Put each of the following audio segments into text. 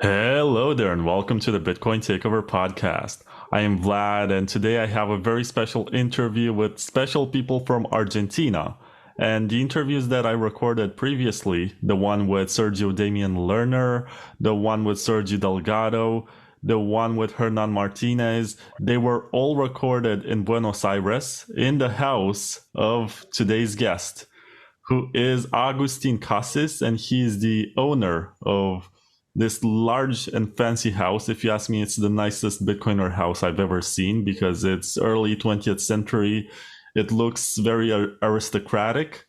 Hello there, and welcome to the Bitcoin Takeover podcast. I am Vlad, and today I have a very special interview with special people from Argentina. And the interviews that I recorded previously, the one with Sergio Damian Lerner, the one with Sergio Delgado, the one with Hernan Martinez, they were all recorded in Buenos Aires in the house of today's guest, who is Agustin Kassis, and he is the owner of this large and fancy house. If you ask me, it's the nicest Bitcoiner house I've ever seen because it's early 20th century. It looks very aristocratic,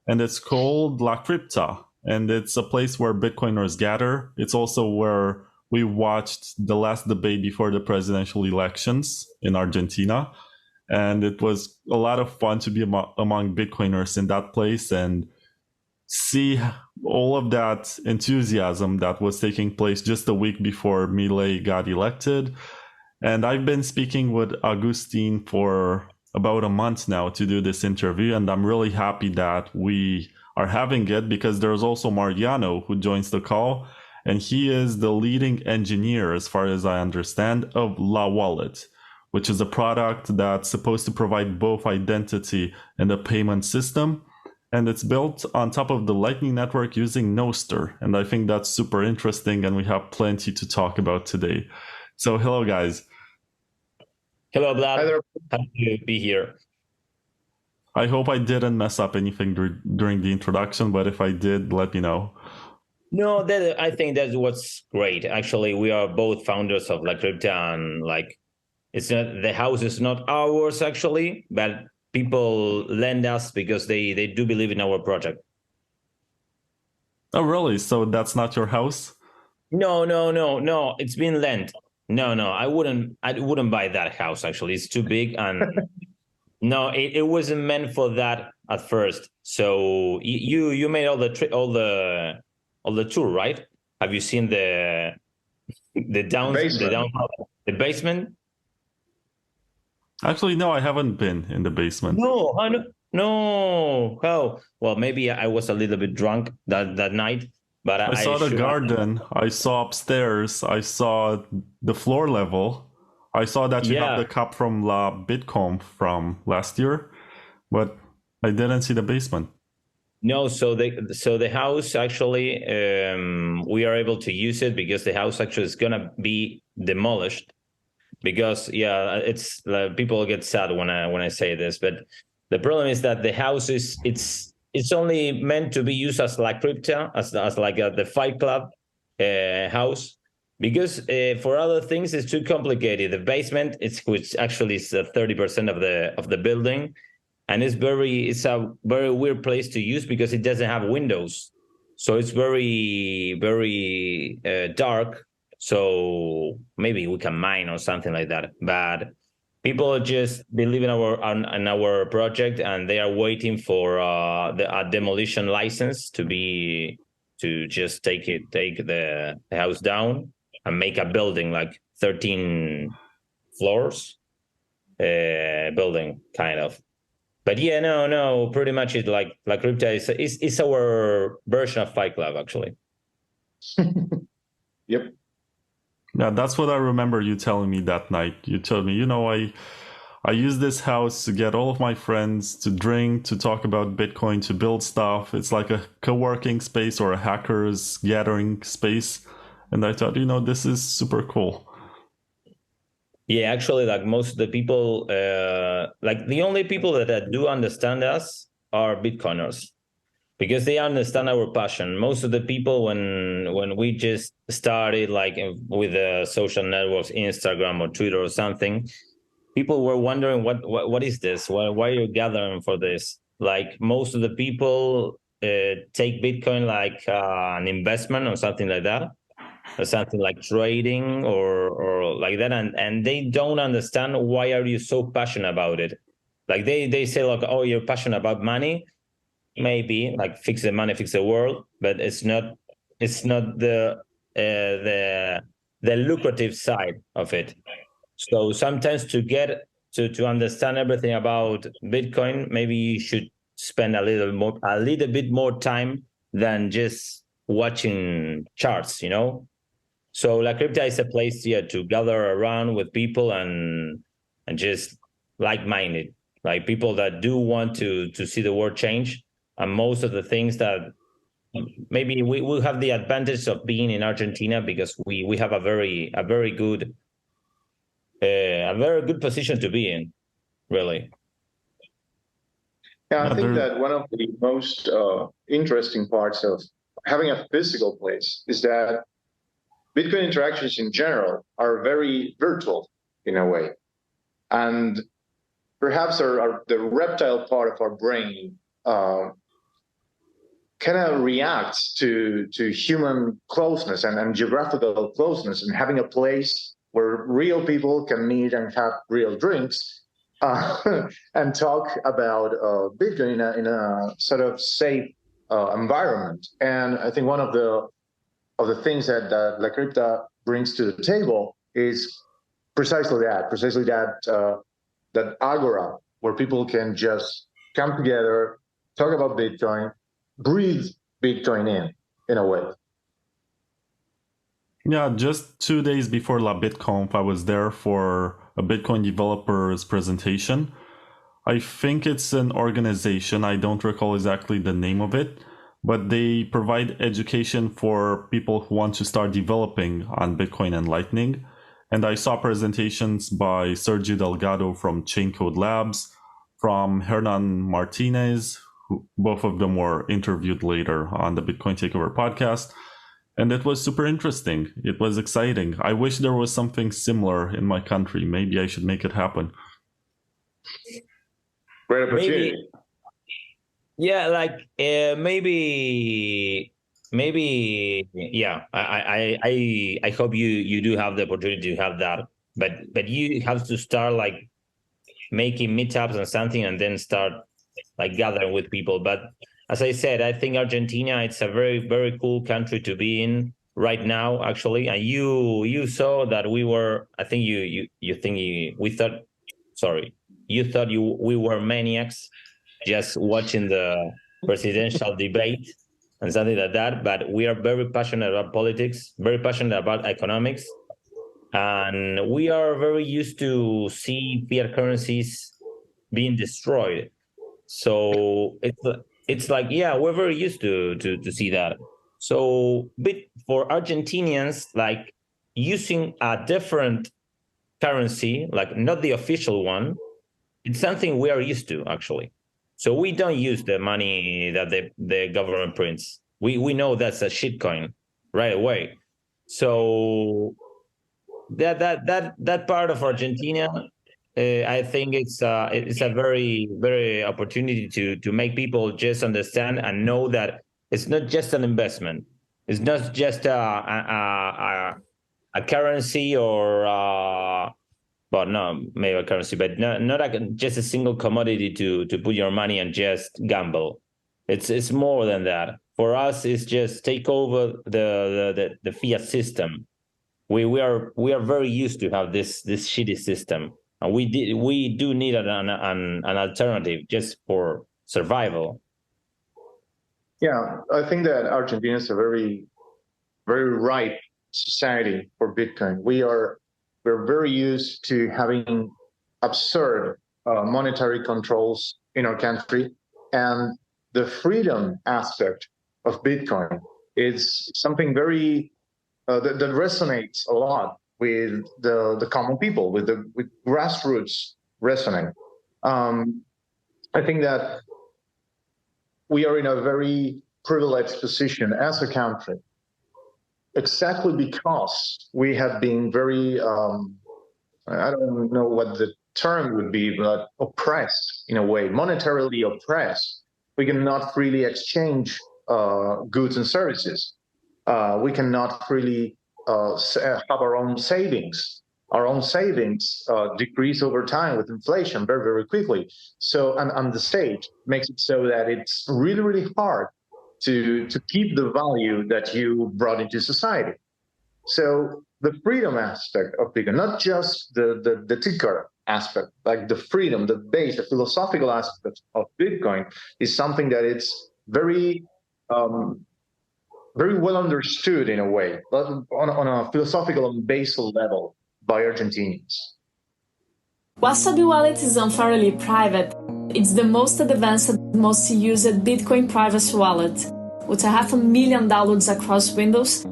and it's called La Crypta, and it's a place where Bitcoiners gather. It's also where we watched the last debate before the presidential elections in Argentina, and it was a lot of fun to be among Bitcoiners in that place and see all of that enthusiasm that was taking place just a week before Milei got elected. And I've been speaking with Agustin for about a month now to do this interview, and I'm really happy that we are having it because there's also Mariano who joins the call, and he is the leading engineer, as far as I understand, of La Wallet, which is a product that's supposed to provide both identity and a payment system. And it's built on top of the Lightning Network using Nostr. And I think that's super interesting, and we have plenty to talk about today. So hello, guys. Hello, Vlad. Hi there. Happy to be here. I hope I didn't mess up anything during the introduction, but if I did, let me know. No, I think that's what's great. Actually, we are both founders of La Crypta, and it's not, the house is not ours actually, but people lend us because they do believe in our project. Oh, really? So that's not your house? No. It's been lent. No, I wouldn't buy that house actually. It's too big, and no, it wasn't meant for that at first. So you made all the tour, right? Have you seen the basement? Actually, no, I haven't been in the basement. No. How? Well, maybe I was a little bit drunk that night, but I saw the garden. I saw upstairs. I saw the floor level. I saw that you have the cup from La Bitcoin from last year, but I didn't see the basement. No, so the house actually, we are able to use it because the house actually is gonna be demolished. Because it's people get sad when I say this, but the problem is that the house it's only meant to be used as like crypto, as like the Fight Club house, because for other things it's too complicated. The basement, which actually is 30% of the building, and it's a very weird place to use because it doesn't have windows, so it's very dark. So maybe we can mine or something like that. But people just believe in our project, and they are waiting for a demolition license to just take the house down and make a building like 13 floors building kind of. But yeah, no, pretty much it's like Crypta is our version of Fight Club actually. Yep. Yeah, that's what I remember you telling me that night. You told me, I use this house to get all of my friends to drink, to talk about Bitcoin, to build stuff. It's like a co-working space or a hackers gathering space. And I thought, this is super cool. Yeah, actually, like most of the people, like the only people that do understand us are Bitcoiners, because they understand our passion. Most of the people, when we just started, like with the social networks, Instagram or Twitter or something, people were wondering what is this? Why are you gathering for this? Like most of the people take Bitcoin like an investment or something like that, or something like trading or like that, and they don't understand why are you so passionate about it. Like they say like, oh, you're passionate about money. Maybe like fix the money, fix the world, but it's not the lucrative side of it. So sometimes to get to understand everything about Bitcoin, maybe you should spend a little bit more time than just watching charts, So La Crypta is a place, to gather around with people and just like-minded, like people that do want to see the world change. And most of the things that maybe we will have the advantage of being in Argentina because we have a very good position to be in, really. Yeah, I think that one of the most interesting parts of having a physical place is that Bitcoin interactions in general are very virtual in a way. And perhaps the reptile part of our brain kind of reacts to human closeness and geographical closeness, and having a place where real people can meet and have real drinks and talk about Bitcoin in a sort of safe environment. And I think one of the things that La Crypta brings to the table is precisely that that agora where people can just come together, talk about Bitcoin, breathe Bitcoin in a way. Yeah, just 2 days before La BitConf, I was there for a Bitcoin developer's presentation. I think it's an organization, I don't recall exactly the name of it, but they provide education for people who want to start developing on Bitcoin and Lightning. And I saw presentations by Sergio Delgado from Chaincode Labs, from Hernan Martinez, who both of them were interviewed later on the Bitcoin Takeover podcast. And it was super interesting. It was exciting. I wish there was something similar in my country. Maybe I should make it happen. Great opportunity. Yeah, like maybe, yeah. I hope you do have the opportunity to have that, but you have to start like making meetups and something, and then start like gathering with people. But as I said, I think Argentina, it's a very cool country to be in right now, actually. And you saw that we were, I think we thought, sorry, you thought we were maniacs just watching the presidential debate and something like that. But we are very passionate about politics, very passionate about economics. And we are very used to see fiat currencies being destroyed. So it's like, yeah, we're very used to see that. So, but for Argentinians, like using a different currency, like not the official one, it's something we are used to, actually. So we don't use the money that the government prints. We know that's a shitcoin right away. So that part of Argentina, I think it's a very opportunity to make people just understand and know that it's not just an investment. It's not just a currency or but no, maybe a currency, but not just a single commodity to put your money and just gamble. It's more than that. For us, it's just take over the fiat system. We are very used to have this shitty system, and we do need an alternative just for survival. Yeah, I think that Argentina is a very ripe society for Bitcoin. We're very used to having absurd monetary controls in our country, and the freedom aspect of Bitcoin is something very that resonates a lot with the common people, with grassroots resonating. I think that we are in a very privileged position as a country, exactly because we have been very, I don't know what the term would be, but oppressed in a way, monetarily oppressed. We cannot freely exchange goods and services. We cannot freely have our own savings. Our own savings decrease over time with inflation very quickly. So, and the state makes it so that it's really hard to keep the value that you brought into society. So the freedom aspect of Bitcoin, not just the ticker aspect, like the freedom, the base, the philosophical aspect of Bitcoin, is something that it's very very well understood in a way, but on a philosophical and basal level by Argentinians. Wasabi Wallet is unfairly private. It's the most advanced, most used Bitcoin privacy wallet, with 500,000 downloads across Windows,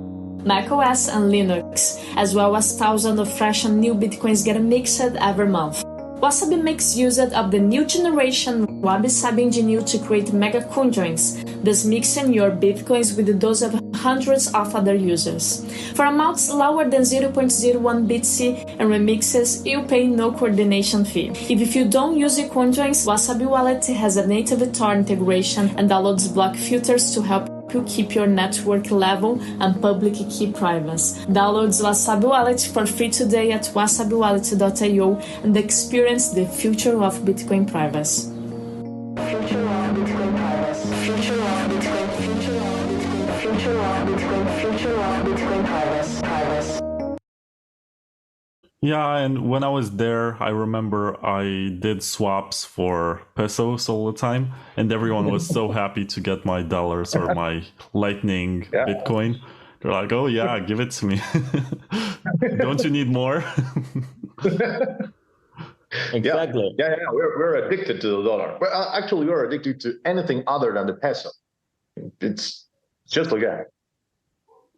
macOS and Linux, as well as thousands of fresh and new Bitcoins get mixed every month. Wasabi makes use of the new generation Wabi-Sabi engine to create mega conjoins, thus mixing your Bitcoins with those of hundreds of other users. For amounts lower than 0.01 BTC and remixes, you pay no coordination fee. If you don't use the conjoins, Wasabi Wallet has a native Tor integration and downloads block filters to help you keep your network level and public key private. Download Wasabi Wallet for free today at wasabiwallet.io and experience the future of Bitcoin privacy. Future of Bitcoin privacy. Future of Bitcoin. Future of Bitcoin. Future of Bitcoin. Future of Bitcoin privacy. Yeah, and when I was there, I remember I did swaps for pesos all the time, and everyone was so happy to get my dollars or my Lightning Bitcoin. They're like, "Oh yeah, give it to me. Don't you need more?" Exactly. Yeah. We're addicted to the dollar. Well, actually, we're addicted to anything other than the peso. It's just like that.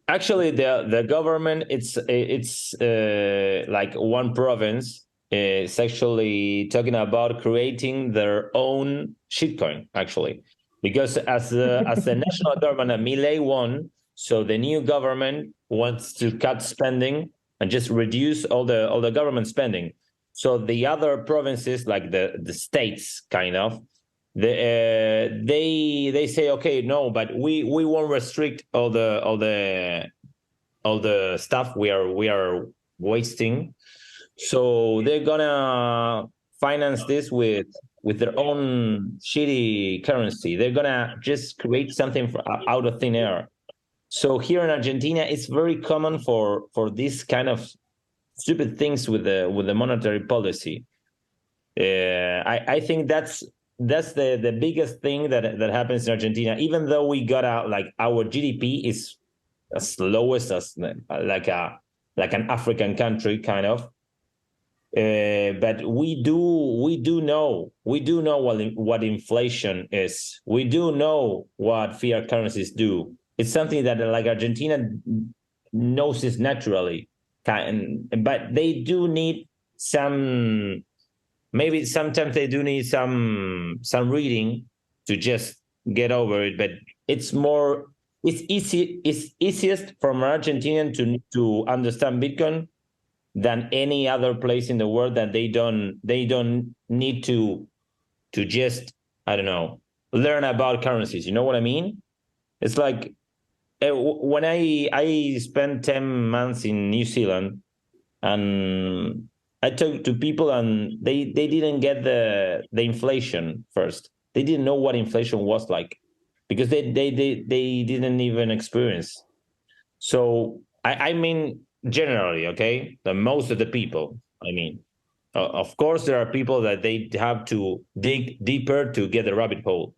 Actually, the government, it's like one province is actually talking about creating their own shitcoin, actually, because as the national government, Milei won, so the new government wants to cut spending and just reduce all the government spending. So the other provinces, like the states, kind of, they say, okay, no, but we won't restrict all the stuff we are wasting. So they're gonna finance this with their own shitty currency. They're gonna just create something out of thin air. So here in Argentina, it's very common for this kind of stupid things with the monetary policy. I think that's the biggest thing that happens in Argentina. Even though we got our GDP is as lowest as like an African country kind of, but we do know what inflation is. We do know what fiat currencies do. It's something that like Argentina knows this naturally, but they do need some. Maybe sometimes they do need some reading to just get over it, but it's easiest from an Argentinian to understand Bitcoin than any other place in the world, that they don't need to just, I don't know, learn about currencies. You know what I mean? It's like when I spent 10 months in New Zealand, and I talked to people, and they didn't get the inflation first. They didn't know what inflation was like, because they didn't even experience. So I mean, generally, okay, the most of the people. I mean, of course, there are people that they have to dig deeper to get the rabbit hole.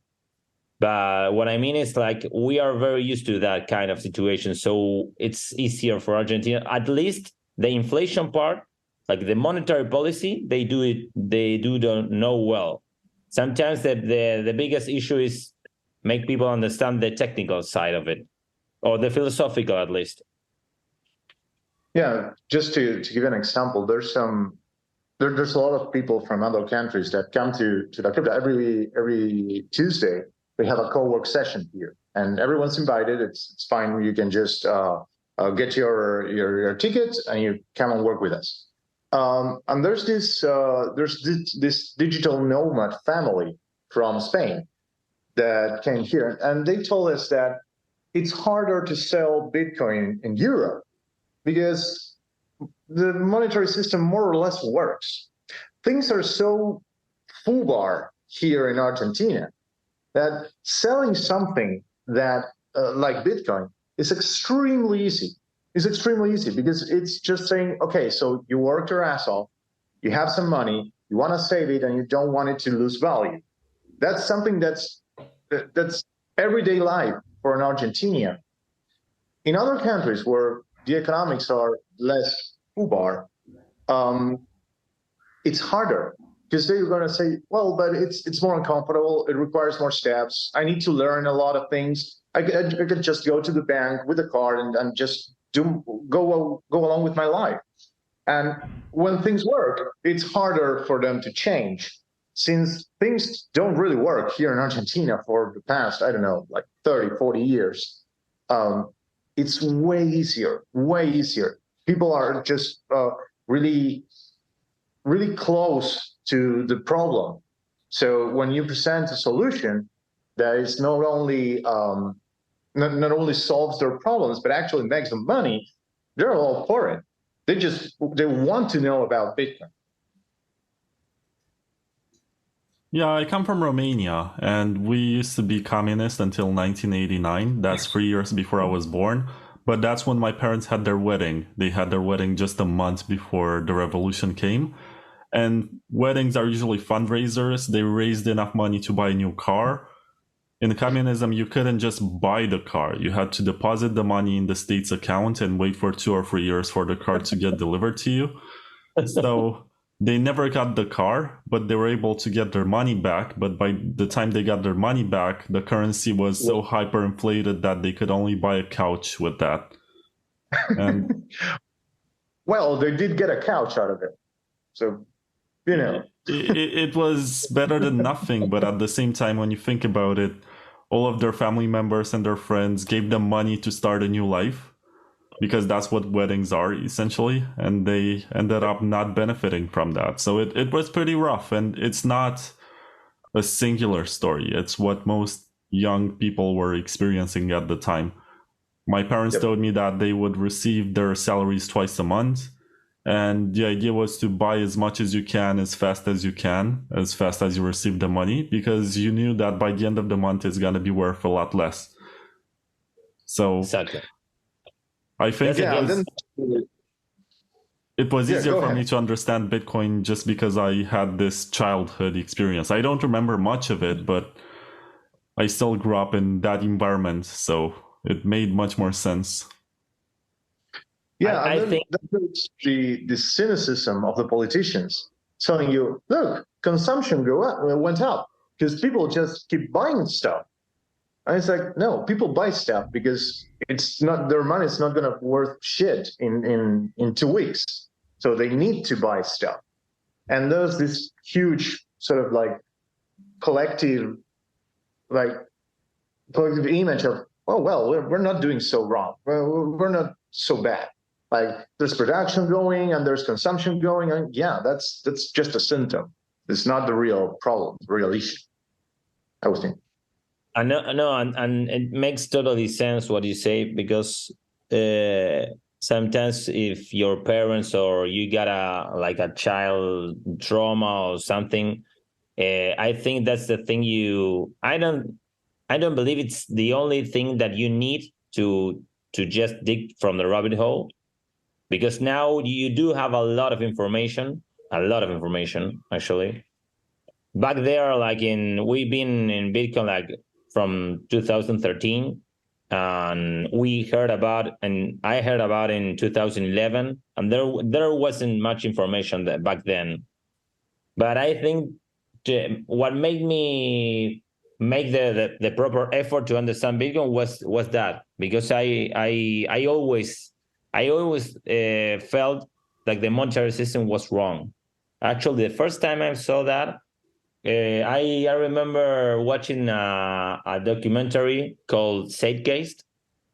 But what I mean is, like, we are very used to that kind of situation, so it's easier for Argentina. At least the inflation part, like the monetary policy, they don't know well. Sometimes the biggest issue is make people understand the technical side of it, or the philosophical at least. Yeah, just to give an example, there's a lot of people from other countries that come to the Crypta every Tuesday. We have a co-work session here, and everyone's invited. It's fine. You can just get your tickets and you come and work with us. And there's this digital nomad family from Spain that came here, and they told us that it's harder to sell Bitcoin in Europe because the monetary system more or less works. Things are so FUBAR here in Argentina that selling something that like Bitcoin is extremely easy. It's extremely easy because it's just saying, okay, so you worked your ass off, you have some money, you want to save it, and you don't want it to lose value. That's something that's everyday life for an Argentinian. in other countries where the economics are less FUBAR, it's harder because they're going to say, well, but it's more uncomfortable. It requires more steps. I need to learn a lot of things. I could just go to the bank with a card and just go along with my life. And when things work, it's harder for them to change. Since things don't really work here in Argentina for the past, I don't know, like 30, 40 years, it's way easier, way easier. People are just really, really close to the problem. So when you present a solution that is not only solves their problems, but actually makes them money, they're all for it. They want to know about Bitcoin. Yeah, I come from Romania, and we used to be communist until 1989. That's 3 years before I was born. But that's when my parents had their wedding. They had their wedding just a month before the revolution came. And weddings are usually fundraisers. They raised enough money to buy a new car. In communism, you couldn't just buy the car. You had to deposit the money in the state's account and wait for 2 or 3 years for the car to get delivered to you. So they never got the car, but they were able to get their money back. But by the time they got their money back, the currency was so hyperinflated that they could only buy a couch with that. And well, they did get a couch out of it. So, you know. it was better than nothing. But at the same time, when you think about it, all of their family members and their friends gave them money to start a new life, because that's what weddings are essentially, and they ended up not benefiting from that. So it was pretty rough, and it's not a singular story. It's what most young people were experiencing at the time. My parents told me that they would receive their salaries twice a month, and the idea was to buy as much as you can as fast as you can, as fast as you receive the money, because you knew that by the end of the month it's going to be worth a lot less. So Exactly. I think it was easier for me to understand Bitcoin just because I had this childhood experience. I don't remember much of it, but I still grew up in that environment, so it made much more sense. Yeah, I think that's the cynicism of the politicians telling you, look, consumption went up because people just keep buying stuff. And it's like, no, people buy stuff because it's not their money is not going to worth shit in 2 weeks. So they need to buy stuff. And there's this huge sort of like collective image of, oh, well, we're not doing so wrong. We're not so bad. Like there's production going and there's consumption going. And yeah, that's just a symptom. It's not the real problem, the real issue, I would think. I know, and it makes totally sense what you say, because sometimes if your parents or you got a child trauma or something, I think that's the thing I don't believe it's the only thing that you need to just dig from the rabbit hole, because now you do have a lot of information actually. Back there, we've been in Bitcoin from 2013, and I heard about in 2011, and there wasn't much information back then. But I think what made me make the proper effort to understand Bitcoin was that, because I always felt like the monetary system was wrong. Actually, the first time I saw that, I remember watching a documentary called Zeitgeist.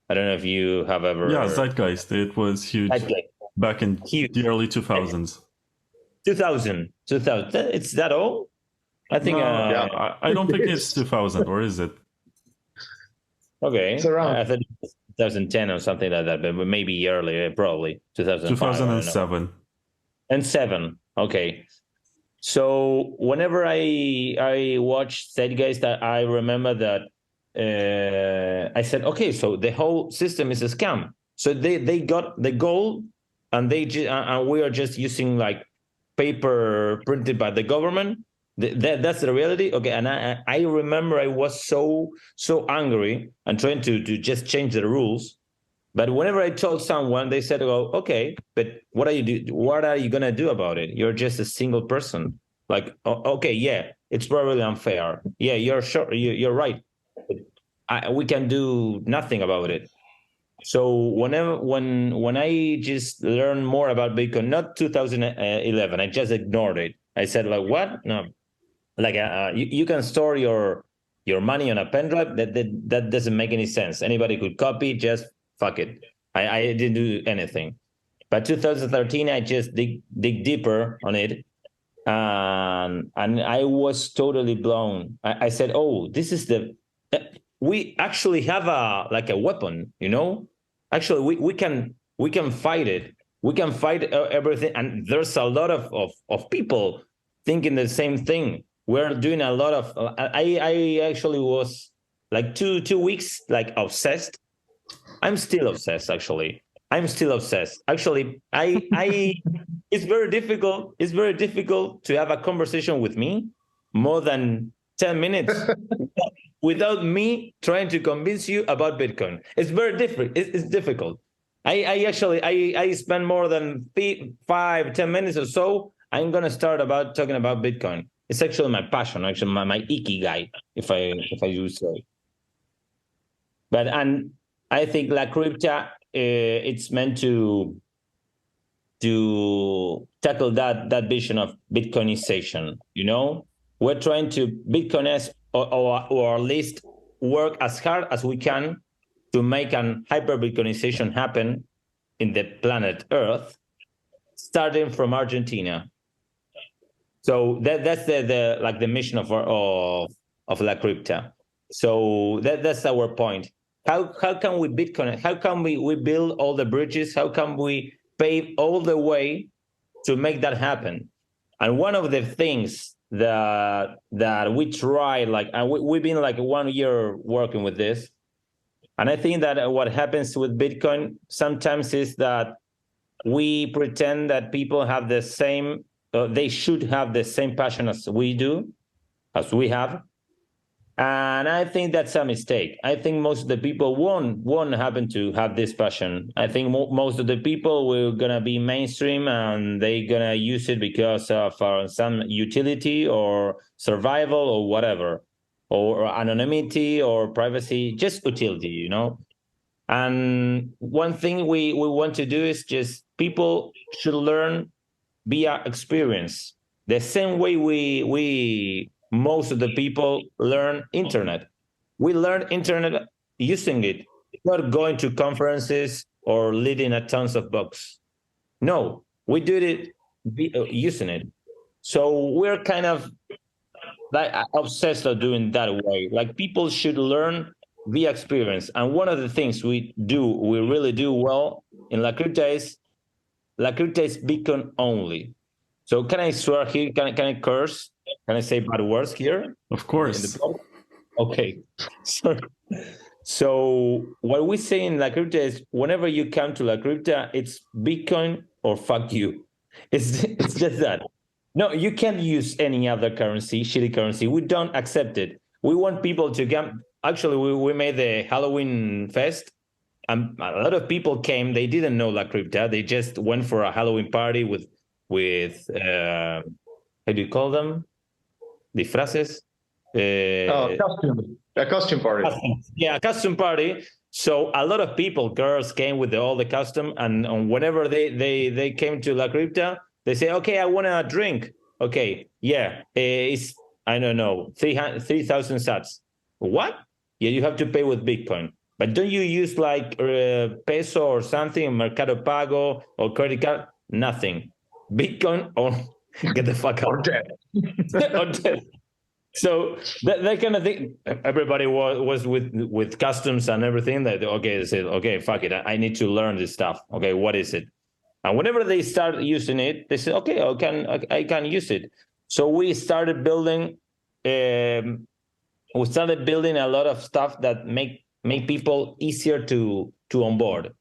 I don't know if you have ever... Yeah, Zeitgeist. It was huge back in the early 2000s. 2000. It's that old? I think... I don't think it's 2000, or is it? Okay. It's around. I thought it was 2010 or something like that, but maybe earlier, probably 2007. And 7, okay. So whenever I watched Zeitgeist, I remember that I said, okay, so the whole system is a scam. So they got the gold, and and we are just using paper printed by the government. That's the reality. Okay, and I remember I was so angry and trying to just change the rules. But whenever I told someone, they said, "Oh, okay, but what are you gonna do about it? You're just a single person." Like, okay, yeah, it's probably unfair. Yeah, you're sure, you're right. We can do nothing about it. So when I just learned more about Bitcoin, not 2011, I just ignored it. I said, like, what? No, like you can store your money on a pen drive. That doesn't make any sense. Anybody could copy. Just fuck it. I didn't do anything. But 2013, I just dig deeper on it, and I was totally blown. I said, oh, this is we actually have a weapon, you know. Actually, we can fight it. We can fight everything, and there's a lot of people thinking the same thing. We're doing a lot of. I actually was like two weeks like obsessed. I'm still obsessed. Actually, I'm still obsessed. Actually, I it's very difficult. It's very difficult to have a conversation with me more than 10 minutes without me trying to convince you about Bitcoin. It's very different. It's difficult. I actually spend more than 5-10 minutes or so. I'm gonna start about talking about Bitcoin. It's actually my passion, actually my ikigai, if I use so. But and I think La Crypta, it's meant to tackle that vision of Bitcoinization. You know, we're trying to Bitcoinize or at least work as hard as we can to make an hyper Bitcoinization happen in the planet Earth, starting from Argentina. So that's the mission of La Crypta. So that's our point. How can we Bitcoin? How can we build all the bridges? How can we pave all the way to make that happen? And one of the things that we try, like, and we've been like 1 year working with this, and I think that what happens with Bitcoin sometimes is that we pretend that people have the same, they should have the same passion as we have. And I think that's a mistake. I think most of the people won't happen to have this passion. I think most of the people will gonna be mainstream and they gonna use it because of some utility or survival or whatever, or anonymity or privacy, just utility, you know. And one thing we want to do is just people should learn via experience, the same way we most of the people learn internet. We learn internet using it, not going to conferences or reading a tons of books. No, we did it using it. So we're kind of like obsessed with doing that way. Like people should learn via experience. And one of the things we really do well in La Crypta is Bitcoin only. So can I swear here? Can I curse? Can I say bad words here? Of course. Okay. So what we say in La Crypta is whenever you come to La Crypta, it's Bitcoin or fuck you. It's just that. No, you can't use any other currency, shitty currency. We don't accept it. We want people to come. Actually, we made the Halloween fest. A lot of people came. They didn't know La Crypta. They just went for a Halloween party with how do you call them? Disfraces? Costume. A costume party. Yeah, a costume party. So a lot of people, girls, came with all the costume, and whenever they came to La Crypta, they say, okay, I want a drink. Okay, yeah, it's, I don't know, 3,000 sats. What? Yeah, you have to pay with Bitcoin. But don't you use like peso or something, Mercado Pago or credit card? Nothing. Bitcoin or get the fuck out. Or dead. Or dead. So that kind of thing. Everybody was with customs and everything. That okay, they said, okay, fuck it. I need to learn this stuff. Okay, what is it? And whenever they start using it, they say, okay, I can use it. So we started building. We started building a lot of stuff that make people easier to onboard,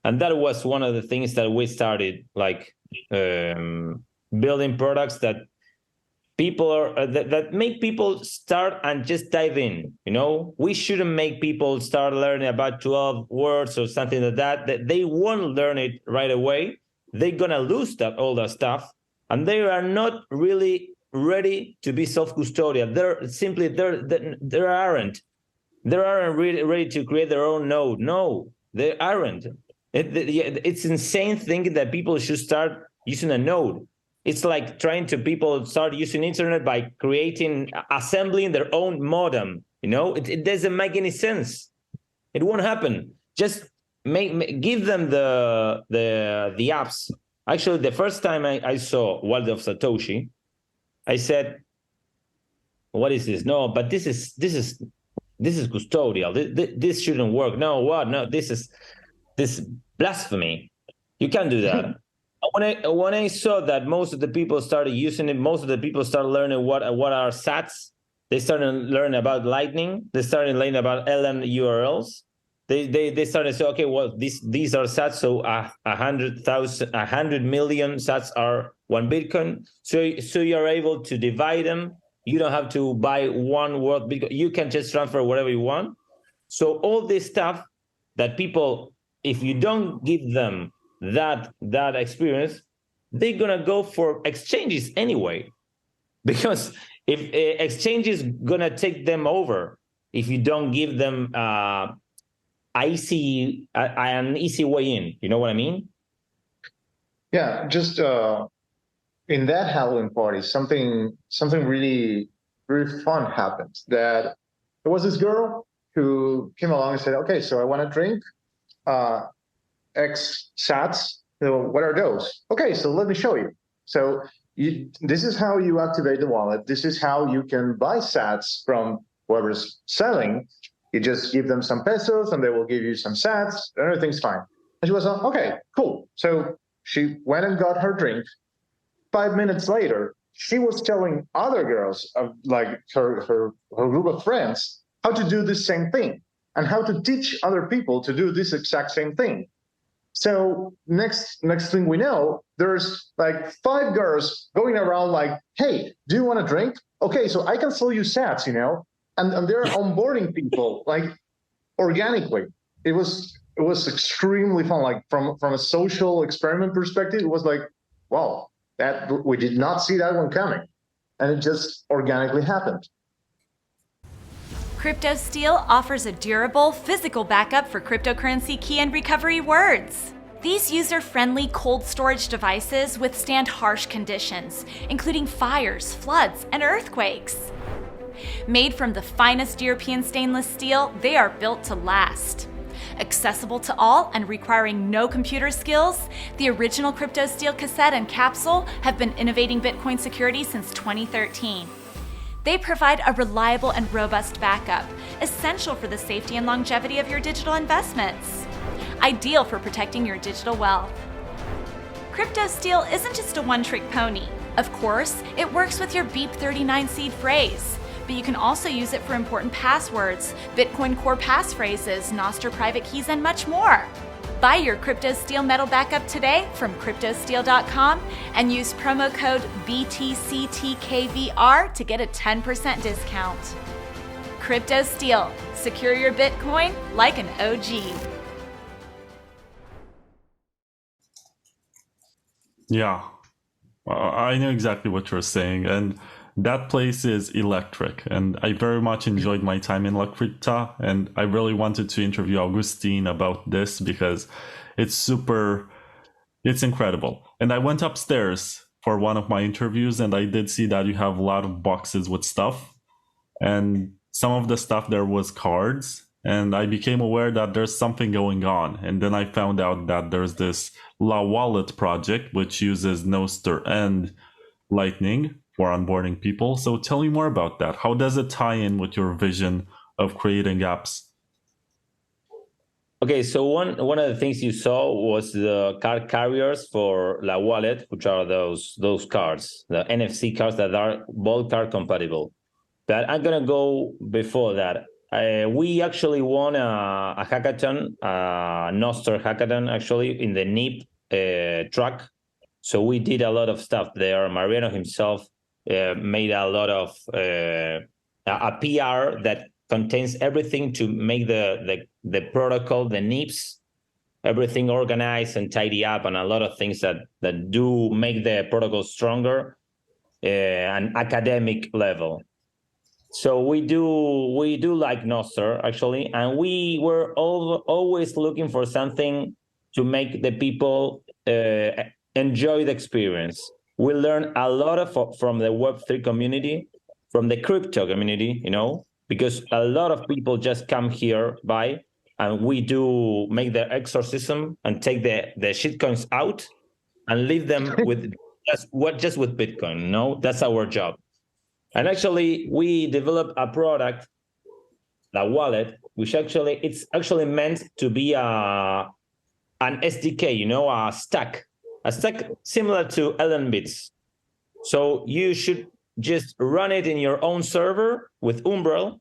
and that was one of the things that we started, like building products that people are that make people start and just dive in. We shouldn't make people start learning about 12 words or something like that they won't learn it right away. They're gonna lose all that stuff, and they are not really ready to be self-custodial. They aren't really ready to create their own node. No, they aren't. It's insane thinking that people should start using a node. It's like trying to people start using internet by assembling their own modem. It doesn't make any sense. It won't happen. Just give them the apps. Actually, the first time I saw Wallet of Satoshi, I said, "What is this? No, but this is custodial. This shouldn't work. No, what? No, this is blasphemy. You can't do that." When I saw that most of the people started using it, most of the people started learning what are sats. They started learning about Lightning. They started learning about LM URLs. They started to say, okay, well, these are sats. So 100 million sats are 1 Bitcoin. So you're able to divide them. You don't have to buy one worth Bitcoin. You can just transfer whatever you want. So all this stuff that people, if you don't give them that experience, they're gonna go for exchanges anyway, because if exchange is gonna take them over if you don't give them an easy way in. You know what I mean? Yeah, just in that Halloween party, something really really fun happened. That there was this girl who came along and said, "Okay, so I want to drink X sats. So what are those? Okay, so let me show you. So this is how you activate the wallet. This is how you can buy sats from whoever's selling. You just give them some pesos and they will give you some sats. Everything's fine." And she was like, "Okay, cool." So she went and got her drink. 5 minutes later, she was telling other girls, like her group of friends, how to do the same thing and how to teach other people to do this exact same thing. So next thing we know, there's like 5 girls going around like, "Hey, do you want a drink? Okay, so I can sell you sats, and they're onboarding people like organically. It was extremely fun. Like from a social experiment perspective, it was like, wow, that we did not see that one coming, and it just organically happened. CryptoSteel offers a durable, physical backup for cryptocurrency key and recovery words. These user-friendly cold storage devices withstand harsh conditions, including fires, floods, and earthquakes. Made from the finest European stainless steel, they are built to last. Accessible to all and requiring no computer skills, the original CryptoSteel cassette and capsule have been innovating Bitcoin security since 2013. They provide a reliable and robust backup, essential for the safety and longevity of your digital investments. Ideal for protecting your digital wealth. CryptoSteel isn't just a one-trick pony. Of course, it works with your Beep39 seed phrase, but you can also use it for important passwords, Bitcoin core passphrases, Nostr private keys, and much more. Buy your CryptoSteel metal backup today from cryptosteel.com and use promo code BTCTKVR to get a 10% discount. CryptoSteel, secure your Bitcoin like an OG. Yeah, I know exactly what you're saying, and that place is electric, and I very much enjoyed my time in La Crypta, and I really wanted to interview Agustin about this because it's incredible. And I went upstairs for one of my interviews, and I did see that you have a lot of boxes with stuff, and some of the stuff there was cards, and I became aware that there's something going on. And then I found out that there's this La Wallet project, which uses Nostr and Lightning for onboarding people. So tell me more about that. How does it tie in with your vision of creating apps? Okay, so one of the things you saw was the card carriers for La Wallet, which are those cards, the NFC cards that are both card compatible. But I'm gonna go before that. We actually won a hackathon, Nostr hackathon, actually, in the NIP track. So we did a lot of stuff there. Mariano himself made a lot of a PR that contains everything to make the protocol, the NIPS, everything organized and tidy up, and a lot of things that do make the protocol stronger, an academic level. So we do like Nostr, actually, and we were always looking for something to make the people enjoy the experience. We learned a lot from the Web3 community, from the crypto community, because a lot of people just come here by, and we do make the exorcism and take the shitcoins out and leave them with just with Bitcoin. That's our job. And actually, we developed a product, the wallet, which it's actually meant to be an SDK, a stack similar to LNbits. So you should just run it in your own server with Umbrel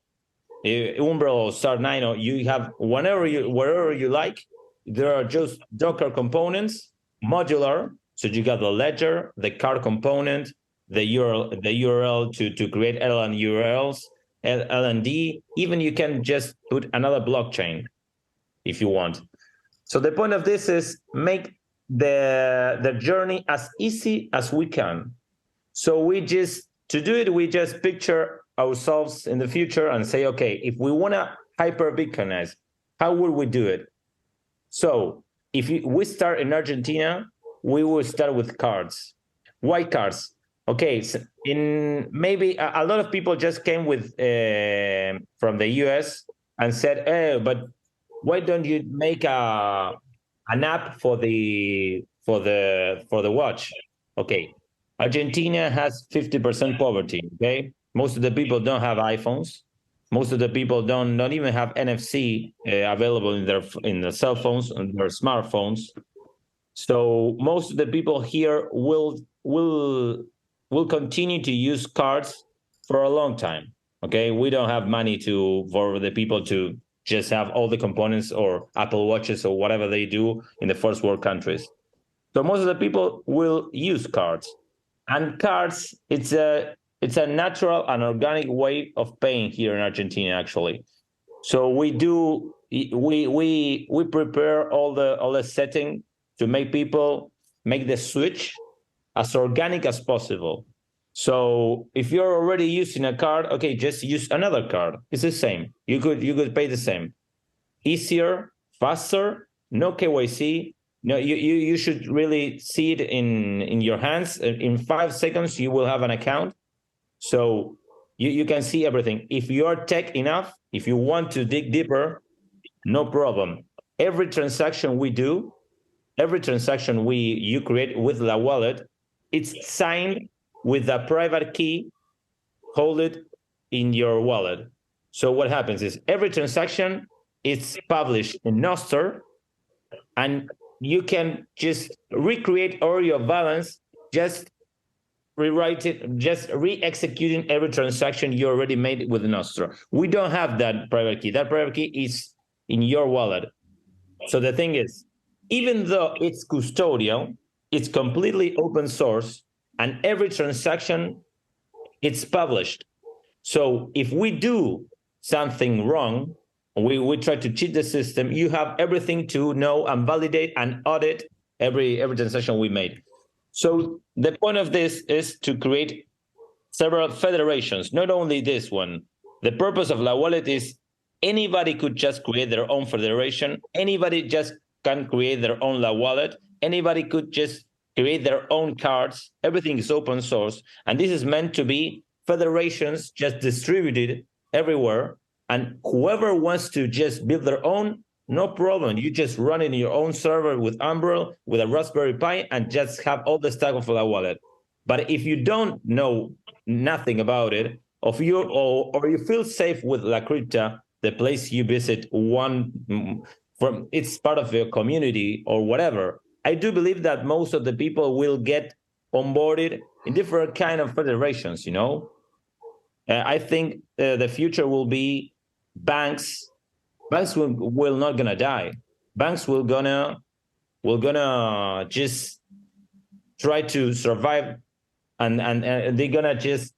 or Star9, or you have wherever you like. There are just Docker components, modular. So you got the ledger, the card component, the URL to create LN URLs, LND. Even you can just put another blockchain if you want. So the point of this is make the journey as easy as we can. So we just picture ourselves in the future and say, okay, if we want to hyper Bitcoinize, how would we do it? So if we start in Argentina, we will start with cards. Why cards? Okay, so maybe a lot of people just came with from the US and said, "Oh, but why don't you make an app for the watch?" Okay, Argentina has 50% poverty. Okay, most of the people don't have iPhones. Most of the people don't even have NFC available in their cell phones and their smartphones. So most of the people here will continue to use cards for a long time. Okay, we don't have money for the people to just have all the components or Apple Watches or whatever they do in the first world countries. So most of the people will use cards, and cards it's a natural and organic way of paying here in Argentina, actually. So we prepare all the setting to make people make the switch as organic as possible. So if you're already using a card, okay, just use another card. It's the same. You could pay the same. Easier, faster, no KYC. No, you should really see it in your hands. In 5 seconds, you will have an account. So you can see everything. If you're tech enough, if you want to dig deeper, no problem. Every transaction we do, every transaction you create with the wallet, it's signed with a private key. Hold it in your wallet. So what happens is every transaction is published in Nostr, and you can just recreate all your balance, just rewrite it, just re-executing every transaction you already made with Nostr. We don't have that private key. That private key is in your wallet. So the thing is, even though it's custodial, it's completely open source, and every transaction, it's published. So if we do something wrong, we try to cheat the system, you have everything to know and validate and audit every transaction we made. So the point of this is to create several federations, not only this one. The purpose of La Wallet is anybody could just create their own federation. Anybody just can create their own La Wallet. Anybody could just create their own cards. Everything is open source. And this is meant to be federations just distributed everywhere. And whoever wants to just build their own, no problem. You just run it in your own server with Umbrel, with a Raspberry Pi, and just have all the stack of La Wallet. But if you don't know nothing about it, or you feel safe with La Crypta, the place you visit it's part of your community or whatever, I do believe that most of the people will get onboarded in different kind of federations, I think the future will be banks. Banks will not gonna die. Banks will gonna just try to survive and they're gonna just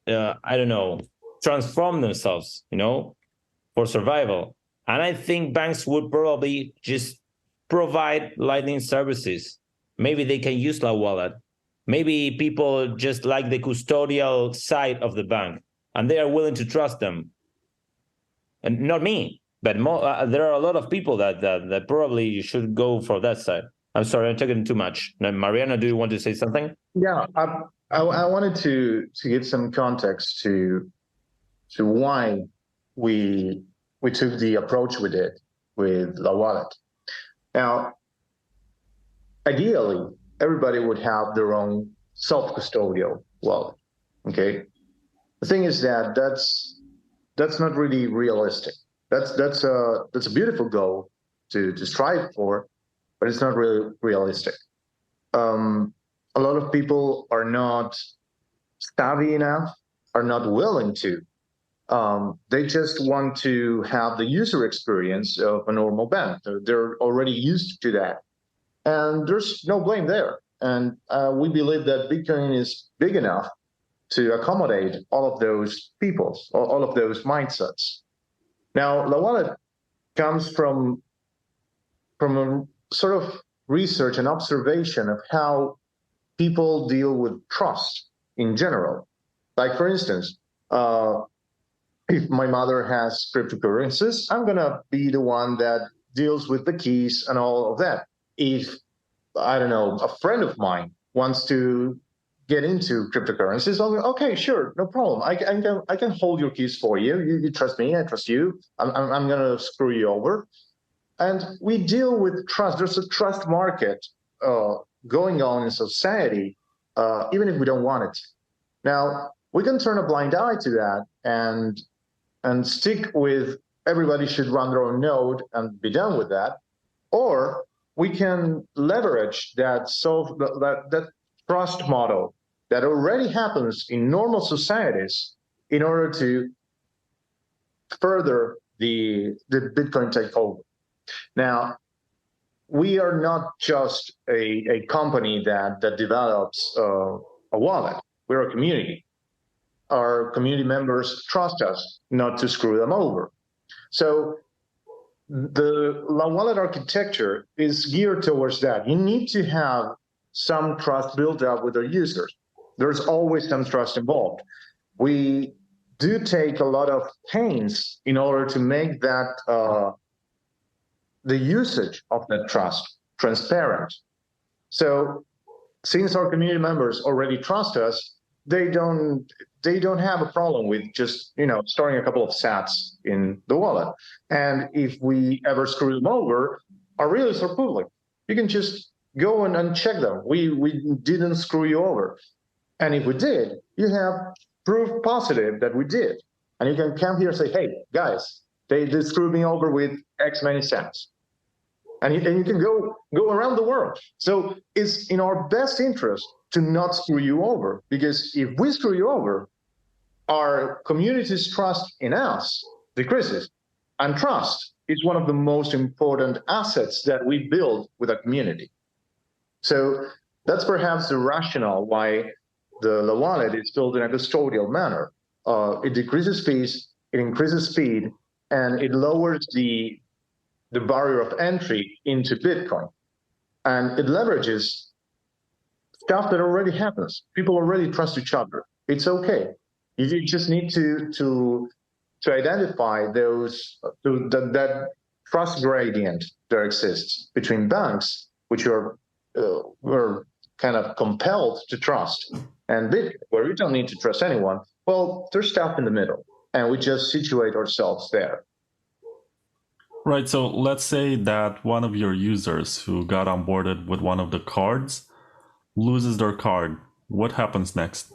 I don't know, transform themselves, for survival. And I think banks would probably just provide Lightning services. Maybe they can use La Wallet. Maybe people just like the custodial side of the bank, and they are willing to trust them. And not me, but there are a lot of people that probably should go for that side. I'm sorry, I'm talking too much. Now, Mariano, do you want to say something? Yeah, I wanted to give some context to why we took the approach we did with La Wallet. Now, ideally, everybody would have their own self-custodial wallet. Okay, the thing is that that's not really realistic. That's a beautiful goal to strive for, but it's not really realistic. A lot of people are not savvy enough, are not willing to. They just want to have the user experience of a normal bank. They're already used to that. And there's no blame there. And we believe that Bitcoin is big enough to accommodate all of those people, all of those mindsets. Now, La Wallet comes from a sort of research and observation of how people deal with trust in general. Like, for instance, if my mother has cryptocurrencies, I'm going to be the one that deals with the keys and all of that. If, I don't know, a friend of mine wants to get into cryptocurrencies, I'll go, okay, sure, no problem. I can hold your keys for you. You trust me, I trust you. I'm going to screw you over. And we deal with trust. There's a trust market going on in society, even if we don't want it. Now, we can turn a blind eye to that and stick with everybody should run their own node and be done with that, or we can leverage that trust model that already happens in normal societies in order to further the Bitcoin takeover. Now, we are not just a company that develops a wallet. We're a community. Our community members trust us not to screw them over. So the La Wallet architecture is geared towards that. You need to have some trust built up with our users. There's always some trust involved. We do take a lot of pains in order to make that the usage of that trust transparent. So since our community members already trust us, they don't have a problem with just storing a couple of sats in the wallet. And if we ever screw them over, our reals are public. You can just go and check them. We didn't screw you over. And if we did, you have proof positive that we did. And you can come here and say, hey, guys, they screwed me over with X many cents. And you can go around the world. So it's in our best interest to not screw you over, because if we screw you over, our community's trust in us decreases. And trust is one of the most important assets that we build with a community. So that's perhaps the rationale why the La Wallet is built in a custodial manner. It decreases fees, it increases speed, and it lowers the barrier of entry into Bitcoin. And it leverages stuff that already happens. People already trust each other. It's okay. You just need to identify that trust gradient that exists between banks, which we're kind of compelled to trust, and Bitcoin, where we don't need to trust anyone. Well, there's stuff in the middle, and we just situate ourselves there. Right, so let's say that one of your users who got onboarded with one of the cards loses their card. What happens next?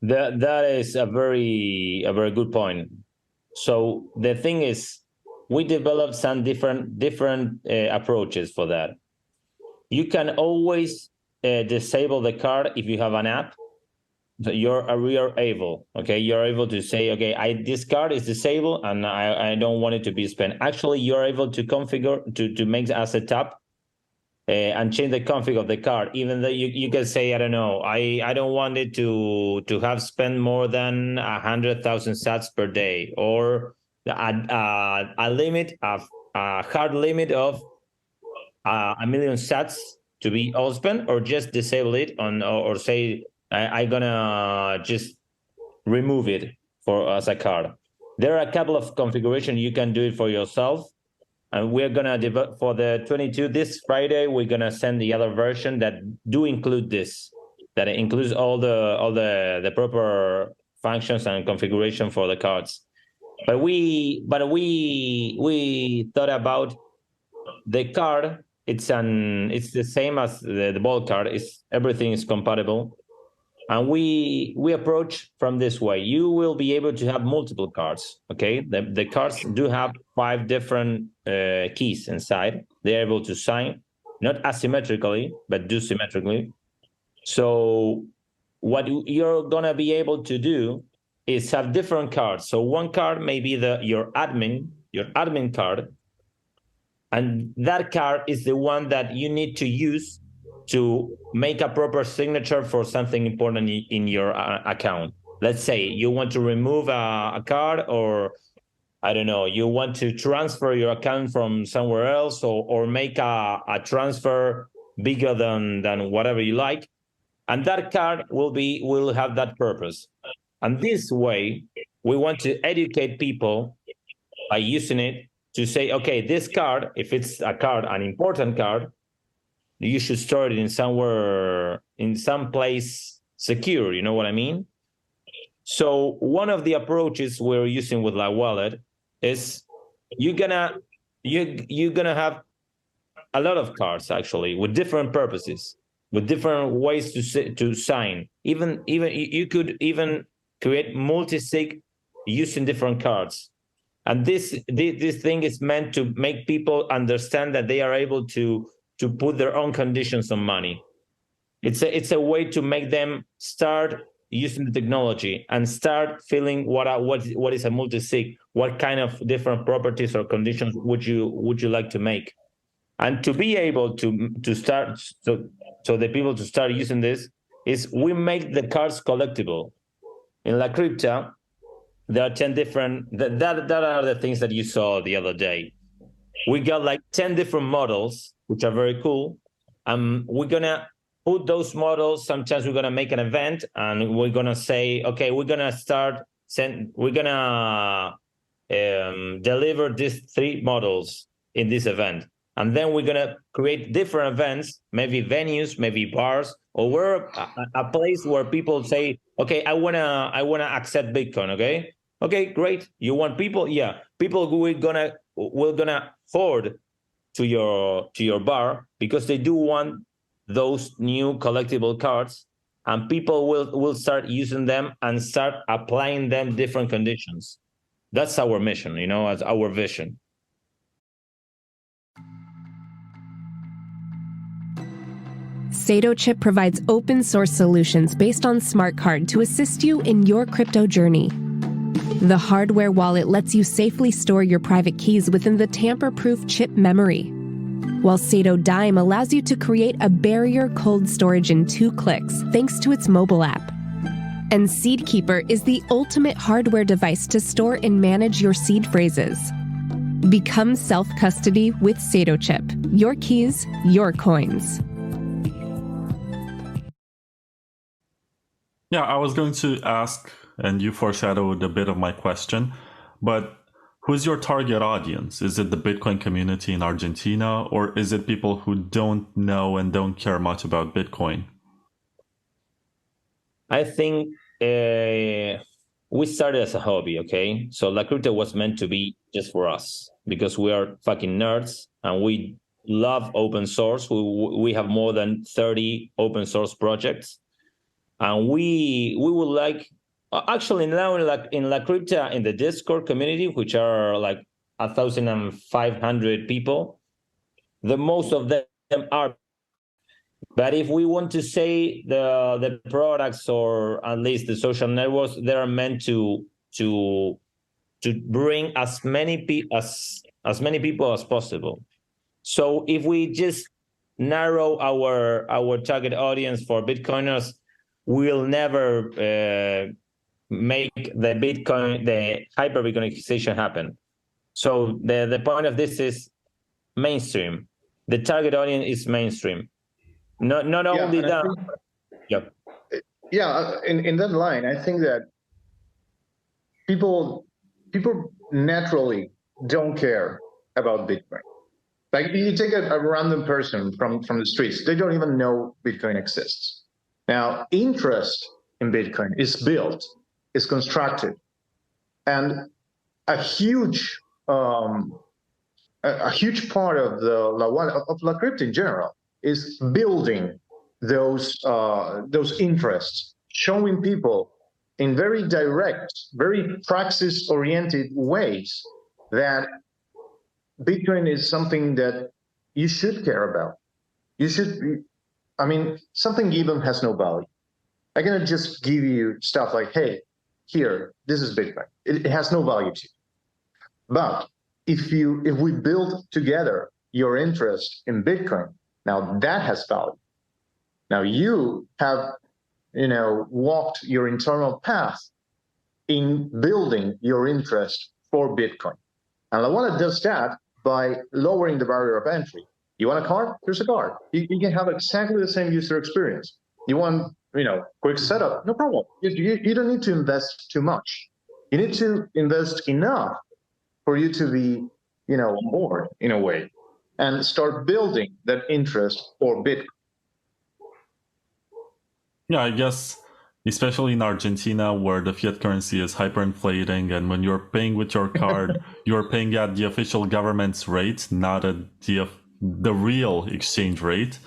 That is a very good point. So the thing is, we developed some different approaches for that. You can always disable the card if you have an app. So you're able, okay? You're able to say, okay, this card is disabled and I don't want it to be spent. Actually, you're able to configure to make as a tap and change the config of the card, even though you can say, I don't know, I don't want it to have spent more than 100,000 sats per day, or a limit of a hard limit of 1,000,000 sats to be all spent, or just disable it or say I gonna just remove it as a card. There are a couple of configurations you can do it for yourself. And we're gonna develop for the 22 this Friday. We're gonna send the other version that do include this, that includes all the proper functions and configuration for the cards. But we thought about the card. It's the same as the ball card. Everything is compatible, and we approach from this way. You will be able to have multiple cards. Okay, the cards do have 5 different keys inside. They're able to sign, not asymmetrically, but do symmetrically. So what you're gonna be able to do is have different cards. So one card may be your admin card, and that card is the one that you need to use to make a proper signature for something important in your account. Let's say you want to remove a card, or I don't know, you want to transfer your account from somewhere else, or make a transfer bigger than whatever you like. And that card will have that purpose. And this way, we want to educate people by using it to say, okay, this card, if it's a card, an important card, you should store it in somewhere, in some place secure. You know what I mean? So one of the approaches we're using with La Wallet is you're gonna have a lot of cards actually with different purposes, with different ways to sign. Even you could even create multi-sig using different cards. And this thing is meant to make people understand that they are able to put their own conditions on money. It's a way to make them start using the technology and start feeling what is a multi-sig, what kind of different properties or conditions would you like to make, and to be able to start so the people to start using this is we make the cards collectible. In La Crypta, there are 10 different that are the things that you saw the other day. We got like 10 different models, which are very cool. We're gonna put those models. Sometimes we're gonna make an event, and we're gonna say, okay, we're gonna deliver these 3 models in this event, and then we're gonna create different events, maybe venues, maybe bars, or we're a place where people say, okay, I wanna accept Bitcoin. Okay, great. You want people? Yeah, people we're gonna forward to your bar because they do want those new collectible cards, and people will start using them and start applying them different conditions. That's our mission, as our vision. SatoChip provides open source solutions based on smart card to assist you in your crypto journey. The hardware wallet lets you safely store your private keys within the tamper-proof chip memory, while Sato Dime allows you to create a barrier cold storage in 2 clicks thanks to its mobile app. And SeedKeeper is the ultimate hardware device to store and manage your seed phrases. Become self-custody with SatoChip. Your keys, your coins. Yeah, I was going to ask, and you foreshadowed a bit of my question, but who's your target audience? Is it the Bitcoin community in Argentina, or is it people who don't know and don't care much about Bitcoin? I think we started as a hobby, okay? So La Crypta was meant to be just for us because we are fucking nerds and we love open source. We have more than 30 open source projects. And we would like, actually now in La Crypta, in the Discord community, which are like 1,500 people, the most of them are. But if we want to say the products, or at least the social networks, they are meant to bring as many people as possible. So if we just narrow our target audience for Bitcoiners, we'll never make the hyper Bitcoinization happen. So the point of this is mainstream. The target audience is mainstream. Not only that. Yep. Yeah, in that line, I think that people naturally don't care about Bitcoin. Like you take a random person from the streets, they don't even know Bitcoin exists. Now, interest in Bitcoin is built, is constructed, and a huge part of La Crypta in general is building those interests, showing people in very direct, very praxis-oriented ways that Bitcoin is something that you should care about. Something given has no value. I cannot just give you stuff like, hey, here, this is Bitcoin. It has no value to you. But if we build together your interest in Bitcoin, now that has value. Now you have, walked your internal path in building your interest for Bitcoin. And Lawallet does that by lowering the barrier of entry. You want a card? Here's a card. You can have exactly the same user experience. You want, quick setup? No problem. You don't need to invest too much. You need to invest enough for you to be, on board in a way, and start building that interest for Bitcoin. Yeah, I guess, especially in Argentina, where the fiat currency is hyperinflating, and when you're paying with your card, you're paying at the official government's rate, not at the real exchange rate.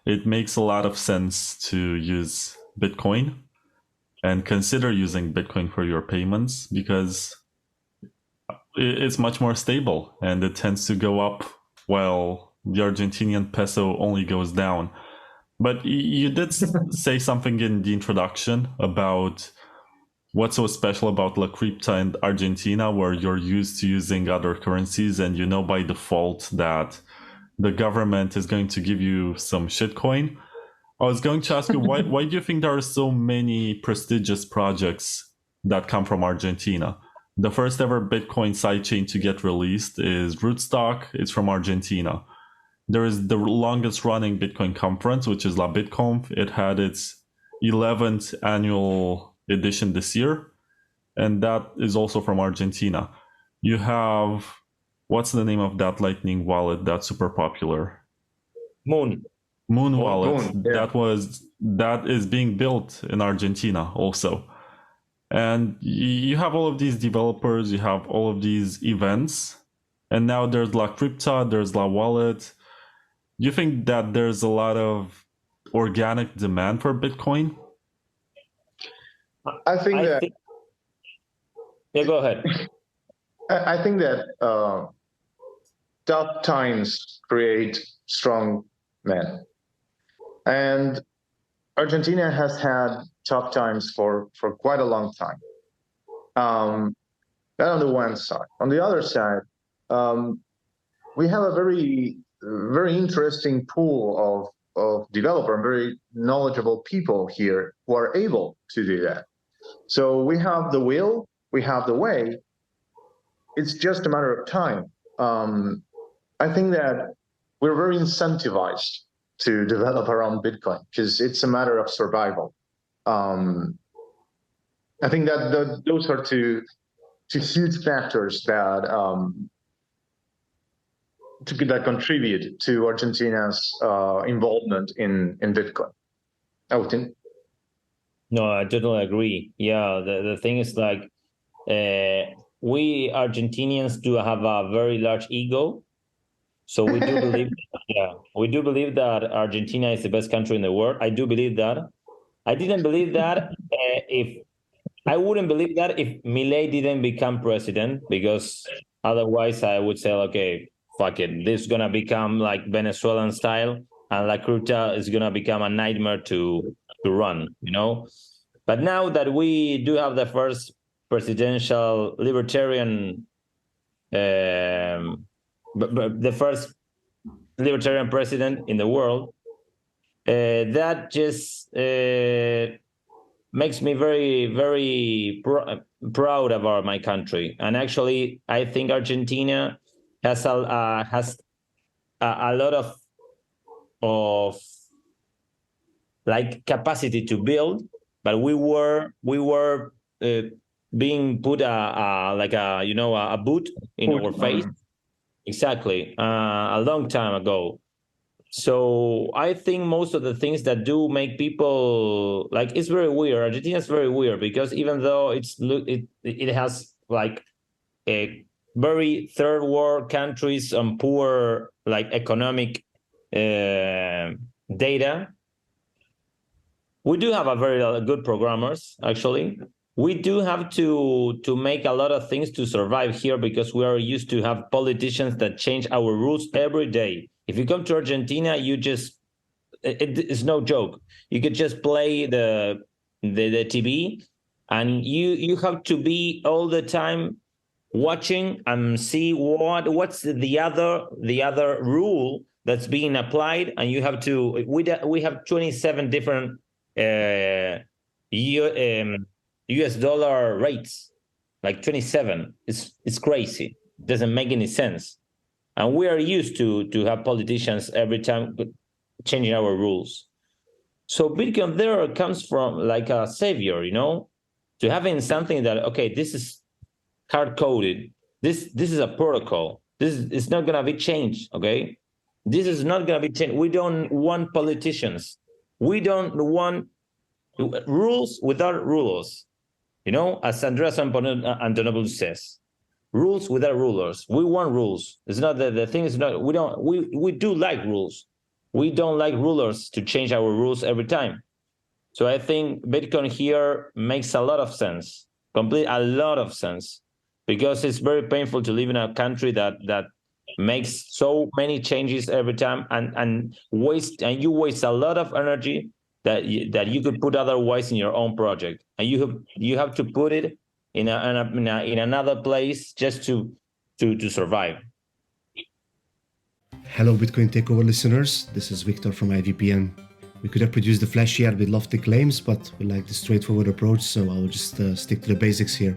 It makes a lot of sense to use Bitcoin and consider using Bitcoin for your payments, because it's much more stable and it tends to go up while the Argentinian peso only goes down. But you did say something in the introduction about what's so special about La Crypta and Argentina, where you're used to using other currencies and you know by default that the government is going to give you some shitcoin. I was going to ask you, why do you think there are so many prestigious projects that come from Argentina? The first ever Bitcoin sidechain to get released is Rootstock. It's from Argentina. There is the longest running Bitcoin conference, which is La BitConf. It had its 11th annual edition this year, and that is also from Argentina. You have, what's the name of that Lightning wallet that's super popular? Moon Wallet. Moon, yeah. That is being built in Argentina also. And you have all of these developers, you have all of these events, and now there's La Crypta, there's La Wallet. Do you think that there's a lot of organic demand for Bitcoin? I think that. Yeah, go ahead. I think that tough times create strong men. And Argentina has had tough times for quite a long time. That on the one side. On the other side, we have a very interesting pool of developer and very knowledgeable people here who are able to do that. So we have the will, we have the way. It's just a matter of time. I think that we're very incentivized to develop our own Bitcoin because it's a matter of survival. I think that those are two huge factors that that contribute to Argentina's involvement in Bitcoin. Agustin? No, I totally agree. Yeah, the thing is like we Argentinians do have a very large ego. So we do believe, we do believe that Argentina is the best country in the world. I do believe that. I didn't believe that I wouldn't believe that if Milei didn't become president, because otherwise I would say, okay, fuck it, this is gonna become like Venezuelan style, and La Crypta is gonna become a nightmare to run, But now that we do have the first presidential libertarian, the first libertarian president in the world. That just makes me very, very proud about my country. And actually, I think Argentina has a lot of like capacity to build, but we were being put a boot in our face. Exactly, a long time ago. So I think most of the things that do make people like, it's very weird. Argentina is very weird because even though it has like a very third world countries and poor like economic data, we do have a very good programmers. Actually, we do have to make a lot of things to survive here because we are used to have politicians that change our rules every day. If you come to Argentina, it's no joke. You could just play the TV, and you have to be all the time watching and see what's the other rule that's being applied, and you have to. We have 27 different US dollar rates, like 27. It's crazy. It doesn't make any sense. And we are used to have politicians every time changing our rules. So Bitcoin there comes from like a savior, to having something that, okay, this is hard-coded. This is a protocol. This is not going to be changed, okay? This is not going to be changed. We don't want politicians. We don't want rules without rulers, as Andreas Antonopoulos says. Rules without rulers. We want rules. It's not the thing is not we do like rules. We don't like rulers to change our rules every time. So I think Bitcoin here makes a lot of sense. A lot of sense. Because it's very painful to live in a country that makes so many changes every time and you waste a lot of energy that you could put otherwise in your own project. And you have to put it in another place just to survive. Hello, Bitcoin Takeover listeners. This is Victor from IVPN. We could have produced a flashy ad with lofty claims, but we like the straightforward approach, so I'll just stick to the basics here.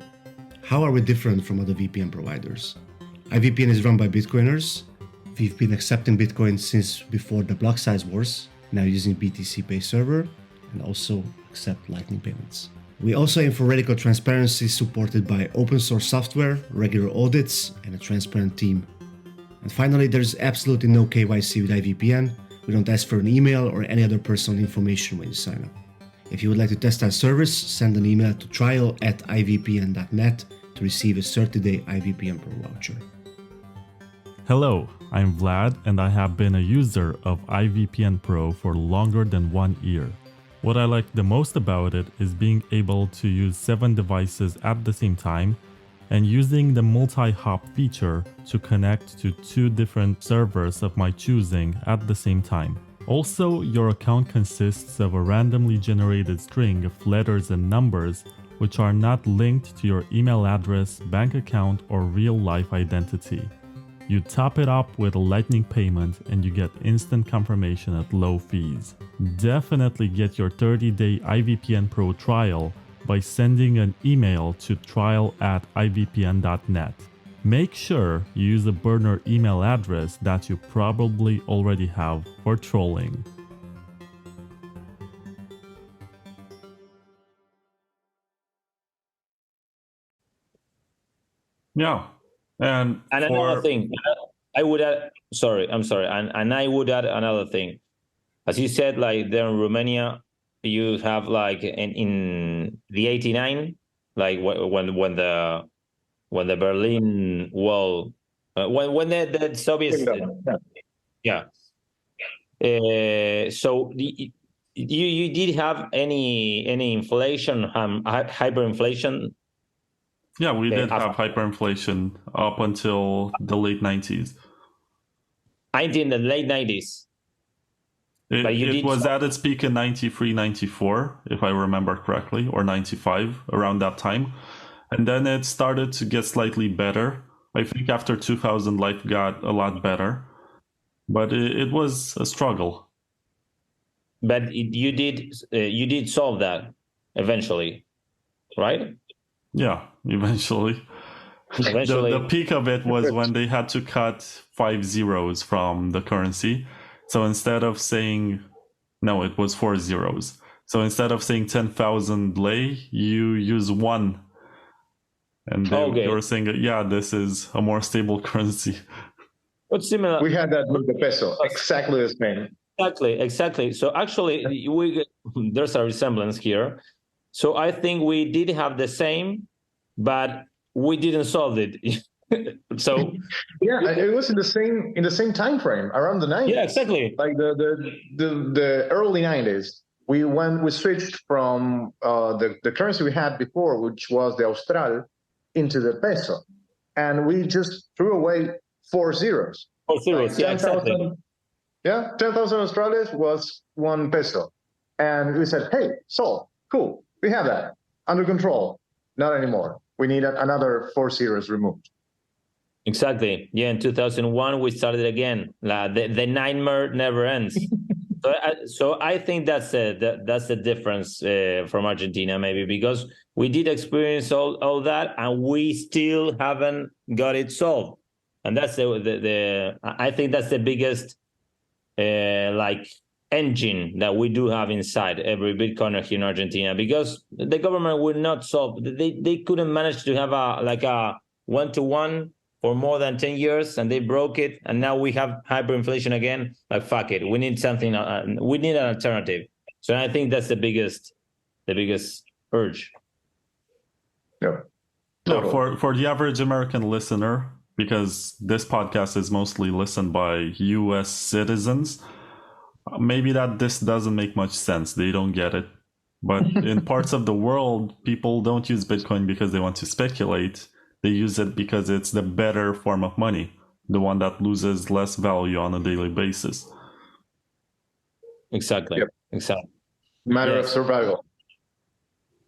How are we different from other VPN providers? IVPN is run by Bitcoiners. We've been accepting Bitcoin since before the block size wars, now using BTC Pay server, and also accept Lightning payments. We also aim for radical transparency supported by open source software, regular audits, and a transparent team. And finally, there's absolutely no KYC with IVPN. We don't ask for an email or any other personal information when you sign up. If you would like to test our service, send an email to trial@ivpn.net to receive a 30-day IVPN Pro voucher. Hello, I'm Vlad, and I have been a user of IVPN Pro for longer than 1 year. What I like the most about it is being able to use 7 devices at the same time and using the multi-hop feature to connect to 2 different servers of my choosing at the same time. Also, your account consists of a randomly generated string of letters and numbers which are not linked to your email address, bank account, or real-life identity. You top it up with a Lightning payment and you get instant confirmation at low fees. Definitely get your 30-day IVPN Pro trial by sending an email to trial@ivpn.net. Make sure you use a burner email address that you probably already have for trolling. Yeah. And another thing, I would add, I'm sorry. And I would add another thing. As you said, like there in Romania, you have like in the 89, like when the Berlin Wall, when the Soviets, yeah. So you did have any inflation, hyperinflation? Yeah, we did have hyperinflation up until the late 90s. In the late 90s. It was at its peak in 93, 94, if I remember correctly, or 95, around that time. And then it started to get slightly better. I think after 2000, life got a lot better. but it was a struggle. But you did solve that eventually, right? Yeah, eventually. Eventually, The peak of it was when they had to cut 5 zeros from the currency. So instead of saying, no, it was 4 zeros. So instead of saying 10,000 lei, you use 1. And they were saying, yeah, this is a more stable currency. What's similar? We had that with the peso, exactly the same. Exactly. So actually, there's a resemblance here. So I think we did have the same, but we didn't solve it. So yeah, it was in the same time frame, around the 90s. Yeah, exactly. Like the early 90s. We switched from the currency we had before, which was the Austral, into the peso, and we just threw away 4 zeros. 4 zeros, like yeah, exactly. 10,000 Australians was 1 peso, and we said, "Hey, so cool, we have that under control." Not anymore. We need another 4 zeros removed. Exactly. Yeah, in 2001 we started again. The nightmare never ends. So I think that's the difference from Argentina, maybe, because we did experience all that, and we still haven't got it solved. And that's I think that's the biggest engine that we do have inside every Bitcoiner here in Argentina, because the government would not solve. They couldn't manage to have a one-to-one for more than 10 years, and they broke it, and now we have hyperinflation again. Like, fuck it, we need something. We need an alternative. So I think that's the biggest urge. Yeah. No, for the average American listener, because this podcast is mostly listened by U.S. citizens, maybe this doesn't make much sense. They don't get it. But in parts of the world, people don't use Bitcoin because they want to speculate. They use it because it's the better form of money, the one that loses less value on a daily basis. Exactly. Yep. Exactly. Matter of survival.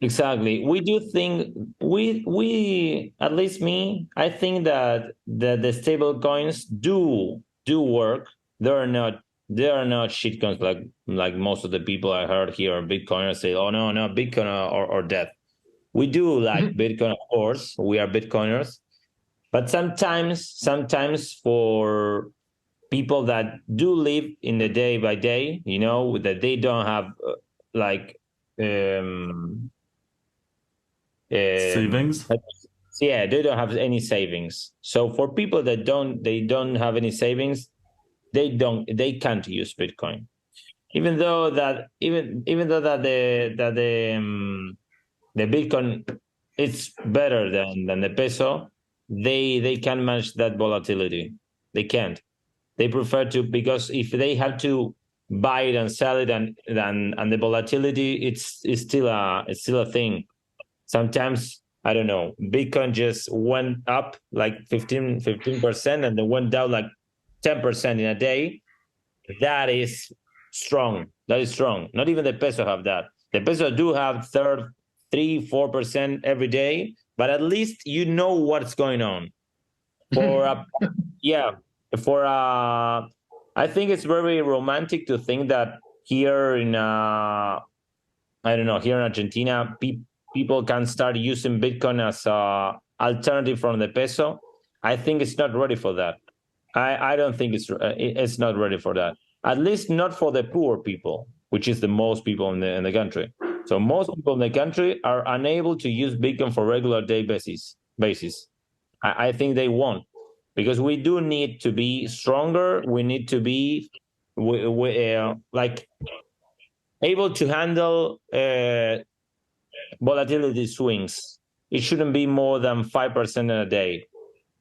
Exactly. We do think we at least me, I think that the stable coins do work. They are not shitcoins like most of the people I heard here on Bitcoiners say, oh no, Bitcoin or death. We do like Bitcoin, of course. We are Bitcoiners, but sometimes for people that do live in the day by day, that they don't have savings. Yeah, they don't have any savings. So for people that don't have any savings, they can't use Bitcoin, even though that the Bitcoin it's better than the peso. They can't manage that volatility. They can't. They prefer to, because if they have to buy it and sell it, and the volatility, it's still a thing. Sometimes, I don't know, Bitcoin just went up like 15%, and then went down like 10% in a day. That is strong. Not even the peso have that. The peso do have 3-4% every day, but at least you know what's going on. I think it's very romantic to think that here in here in Argentina, people can start using Bitcoin as a alternative from the peso. I think it's not ready for that. I don't think it's not ready for that. At least not for the poor people, which is the most people in the country. So most people in the country are unable to use Bitcoin for regular day basis. I think they won't, because we do need to be stronger. We need to be able to handle volatility swings. It shouldn't be more than 5% in a day,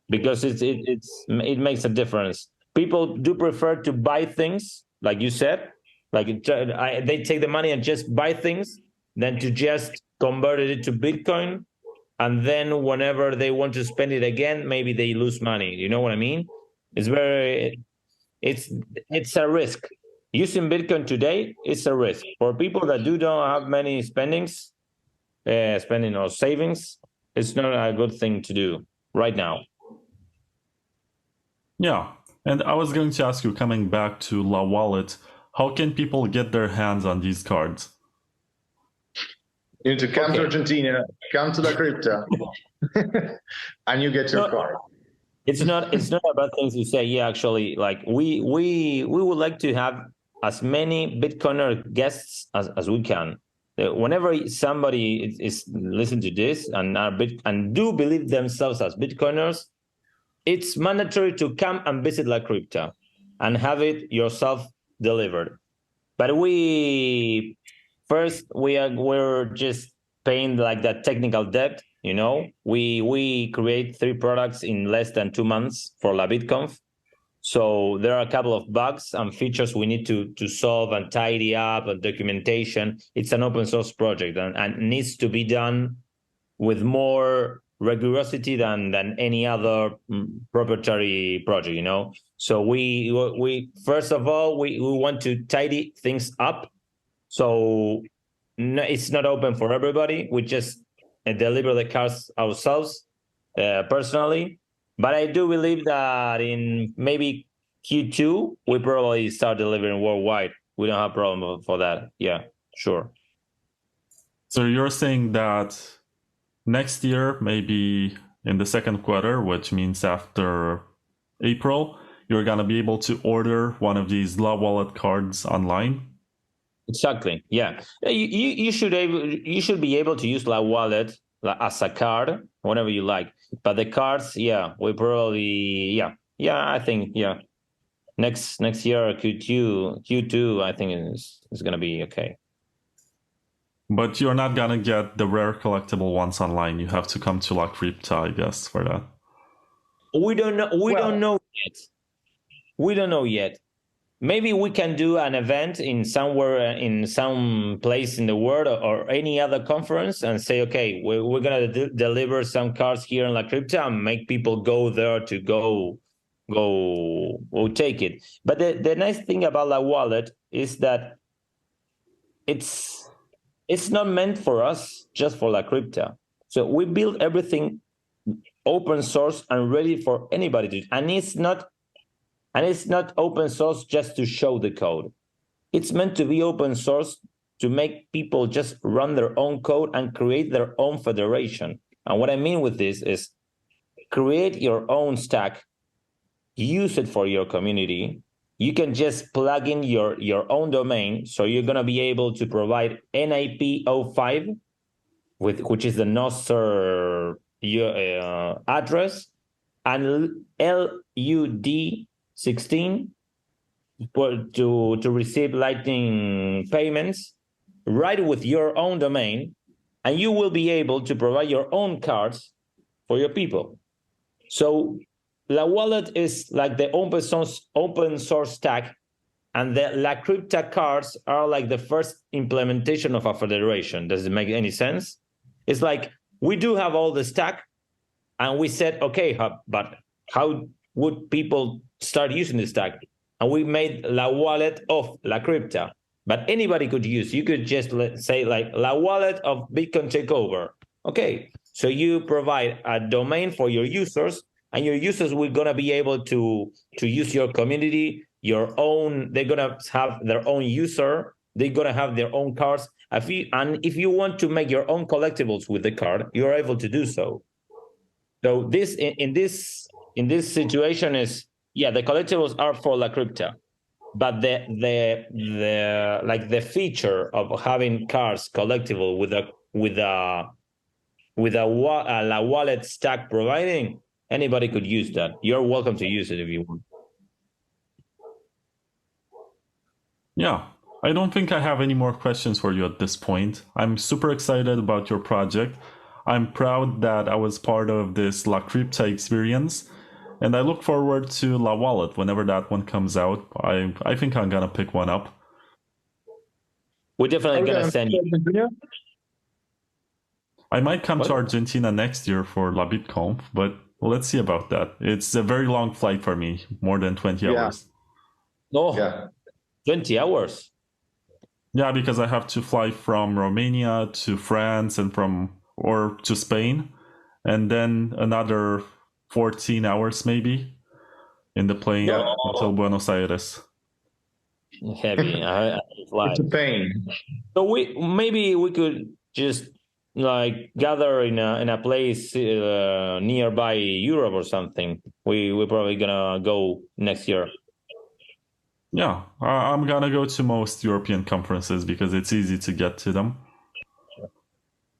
because it makes a difference. People do prefer to buy things, like you said, they take the money and just buy things, than to just convert it to Bitcoin, and then whenever they want to spend it again, maybe they lose money. You know what I mean? It's a risk. Using Bitcoin today, it's a risk for people that don't have many spending or savings. It's not a good thing to do right now. Yeah, And I was going to ask you, coming back to La Wallet, how can people get their hands on these cards? You need to come to Argentina, come to La Crypta, and you get your card. It's not about things you say. Yeah, actually, like we would like to have as many Bitcoiner guests as we can. Whenever somebody is listening to this and do believe themselves as Bitcoiners, it's mandatory to come and visit La Crypta and have it yourself delivered. But we're just paying like that technical debt. You know, we create 3 products in less than 2 months for La BitConf. So there are a couple of bugs and features we need to solve and tidy up, and documentation. It's an open source project and needs to be done with more rigorosity than any other proprietary project, you know. So we first of all, we want to tidy things up. So it's not open for everybody. We just deliver the cards ourselves personally. But I do believe that in maybe Q2, we probably start delivering worldwide. We don't have a problem for that. Yeah, sure. So you're saying that next year, maybe in the second quarter, which means after April, you're going to be able to order one of these La Wallet cards online? Exactly. Yeah. You should be able to use La Wallet as a card whenever you like. But the cards, yeah, we probably, I think, next year, Q2, I think is going to be okay. But you're not going to get the rare collectible ones online. You have to come to La Crypta, I guess, for that. We don't know. We don't know yet. We don't know yet. Maybe we can do an event in some place in the world or any other conference and say, okay, we're going to deliver some cards here in La Crypta and make people go there to go take it. But the nice thing about La Wallet is that it's not meant for us, just for La Crypta. So we build everything open source and ready for anybody to, and it's not open source just to show the code. It's meant to be open source to make people just run their own code and create their own federation. And what I mean with this is create your own stack, use it for your community. You can just plug in your own domain. So you're going to be able to provide NIP05, which is the Nostr address, and LUD16 to receive Lightning payments right with your own domain, and you will be able to provide your own cards for your people. So La Wallet is like the open source stack, and the La Crypta cards are like the first implementation of a federation. Does it make any sense? It's like we do have all the stack, and we said, okay, but how would people start using the stack? And we made La Wallet of La Crypta, but anybody could use. You could just say like La Wallet of Bitcoin Takeover. Okay, so you provide a domain for your users, and your users will gonna be able to use your community, your own. They're gonna have their own user. They're gonna have their own cards. If you want to make your own collectibles with the card, you're able to do so. So this in this situation is, yeah, the collectibles are for La Crypta, but the feature of having cards collectible with a La Wallet stack providing, anybody could use that. You're welcome to use it if you want. Yeah, I don't think I have any more questions for you at this point. I'm super excited about your project. I'm proud that I was part of this La Crypta experience, and I look forward to La Wallet whenever that one comes out. I think I'm gonna pick one up. We're definitely gonna send you. I might come to Argentina next year for La BitConf, but let's see about that. It's a very long flight for me, more than 20 hours. No, 20 hours. Yeah, because I have to fly from Romania to France and to Spain, and then another 14 hours maybe. in the plane Yeah. until Buenos Aires. Heavy. I fly. It's a pain. So maybe we could just like gather in a place nearby Europe or something. We're probably gonna go next year. Yeah, I'm gonna go to most European conferences because it's easy to get to them.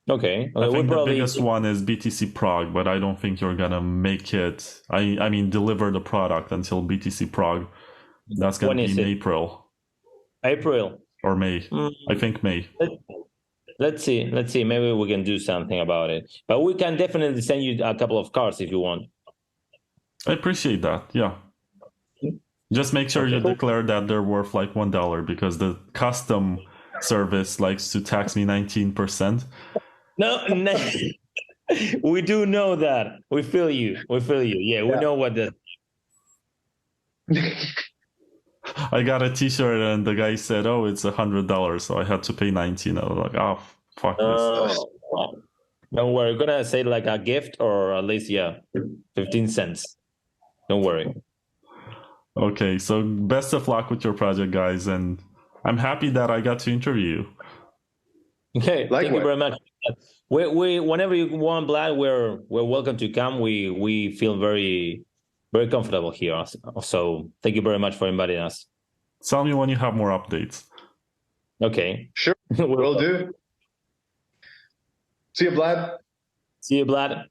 Okay. I think the probably biggest one is BTC Prague, but I don't think you're gonna make it. I mean, deliver the product until BTC Prague. That's gonna When be is in it? April April. or May. I think May. Let's see. Maybe we can do something about it. But we can definitely send you a couple of cards if you want. I appreciate that. Yeah. Just make sure you Okay. declare that they're worth like $1 because the custom service likes to tax me 19%. No, we do know that. We feel you. Yeah, we know what the. I got a T-shirt and the guy said, "Oh, it's $100," so I had to pay 19. I was like, "Oh, fuck this." Wow. Don't worry. We're gonna say like a gift or at least 15 cents. Don't worry. Okay, so best of luck with your project, guys, and I'm happy that I got to interview you. Okay, Likewise. thank you very much. We whenever you want, Vlad, we're welcome to come. We feel very comfortable here. So thank you very much for inviting us. Tell me when you have more updates. Okay. Sure, will do. See you, Vlad. See you, Vlad.